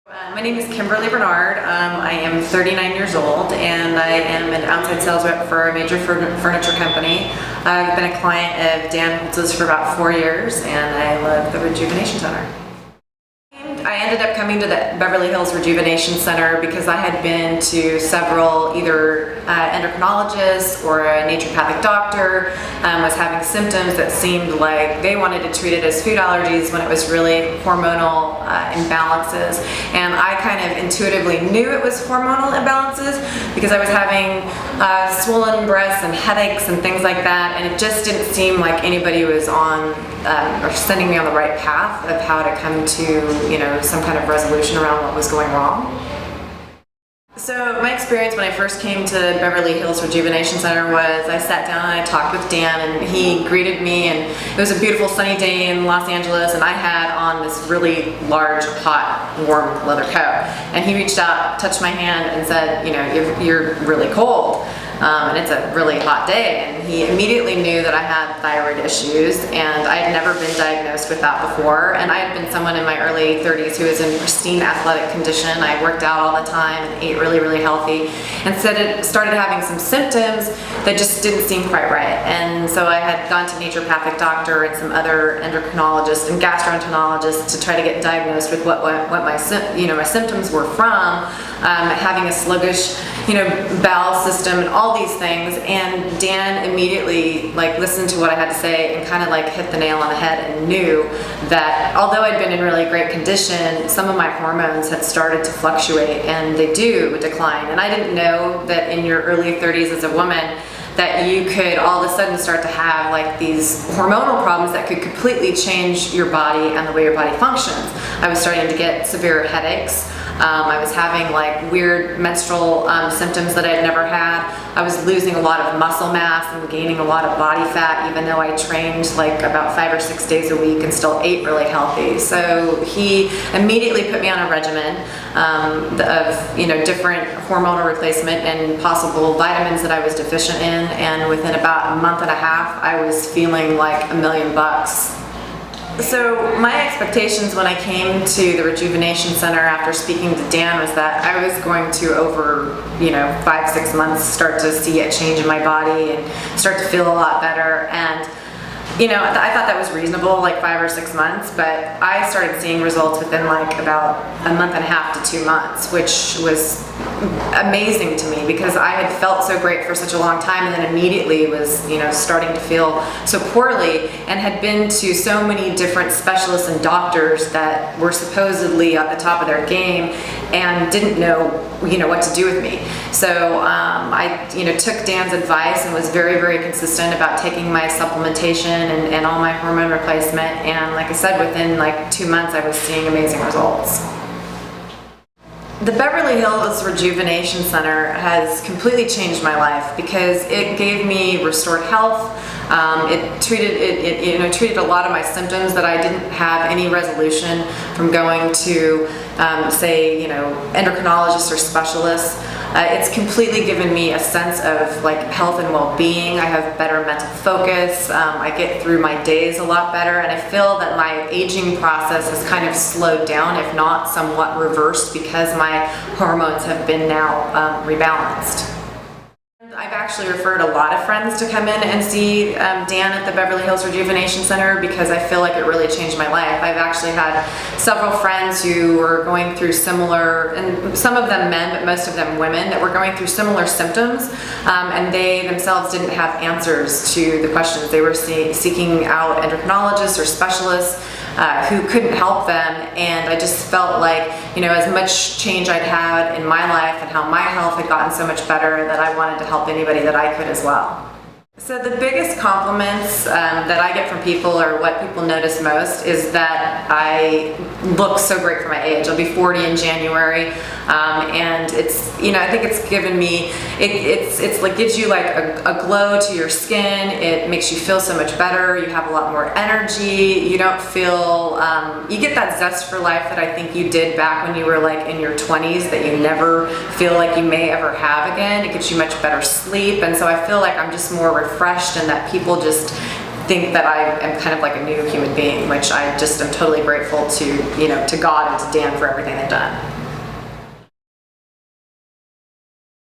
My name is Kimberly Bernard. I am 39 years old and I am an outside sales rep for a major furniture company. I've been a client of Dan Holtz's for about 4 years and I love the Rejuvenation Center. I ended up coming to the Beverly Hills Rejuvenation Center because I had been to several either endocrinologists or a naturopathic doctor, was having symptoms that seemed like they wanted to treat it as food allergies when it was really hormonal imbalances. And I kind of intuitively knew it was hormonal imbalances because I was having swollen breasts and headaches and things like that, and it just didn't seem like anybody was on or sending me on the right path of how to come to, some kind of resolution around what was going wrong. So my experience when I first came to Beverly Hills Rejuvenation Center was I sat down and I talked with Dan, and he greeted me, and it was a beautiful sunny day in Los Angeles, and I had on this really large, hot, warm leather coat. And he reached out, touched my hand and said, you're really cold. And it's a really hot day, and he immediately knew that I had thyroid issues, and I had never been diagnosed with that before. And I had been someone in my early 30s who was in pristine athletic condition. I worked out all the time and ate really, really healthy, and started having some symptoms that just didn't seem quite right. And so I had gone to a naturopathic doctor and some other endocrinologists and gastroenterologists to try to get diagnosed with what my symptoms were from, having a sluggish bowel system and all these things. And Dan immediately listened to what I had to say and kind of hit the nail on the head and knew that although I'd been in really great condition, some of my hormones had started to fluctuate, and they do decline. And I didn't know that in your early 30s as a woman that you could all of a sudden start to have these hormonal problems that could completely change your body and the way your body functions. I was starting to get severe headaches. I was having weird menstrual symptoms that I'd never had. I was losing a lot of muscle mass and gaining a lot of body fat, even though I trained about 5 or 6 days a week and still ate really healthy. So he immediately put me on a regimen of different hormonal replacement and possible vitamins that I was deficient in. And within about a month and a half, I was feeling like $1 million. So my expectations when I came to the Rejuvenation Center after speaking to Dan was that I was going to, over 5-6 months, start to see a change in my body and start to feel a lot better. And I thought that was reasonable, 5 or 6 months, but I started seeing results within about a month and a half to 2 months, which was amazing to me because I had felt so great for such a long time, and then immediately was starting to feel so poorly, and had been to so many different specialists and doctors that were supposedly at the top of their game and didn't know what to do with me. So I took Dan's advice and was very, very consistent about taking my supplementation and all my hormone replacement, and like I said, within 2 months I was seeing amazing results. The Beverly Hills Rejuvenation Center has completely changed my life because it gave me restored health. It treated a lot of my symptoms that I didn't have any resolution from going to, say, endocrinologists or specialists. It's completely given me a sense of health and well-being. I have better mental focus. I get through my days a lot better, and I feel that my aging process has kind of slowed down, if not somewhat reversed, because my hormones have been now rebalanced. I've actually referred a lot of friends to come in and see Dan at the Beverly Hills Rejuvenation Center because I feel like it really changed my life. I've actually had several friends who were going through similar, and some of them men, but most of them women, that were going through similar symptoms, and they themselves didn't have answers to the questions. They were seeking out endocrinologists or specialists who couldn't help them, and I just felt like, as much change I'd had in my life and how my health had gotten so much better, that I wanted to help anybody that I could as well. So the biggest compliments that I get from people, or what people notice most, is that I look so great for my age. I'll be 40 in January, and it's, I think it's given me, it's gives you a glow to your skin. It makes you feel so much better. You have a lot more energy. You don't feel, you get that zest for life that I think you did back when you were in your 20s that you never feel like you may ever have again. It gives you much better sleep, and so I feel like I'm just more refreshed, and that people just think that I am kind of like a new human being, which I just am totally grateful to, to God and to Dan for everything they've done.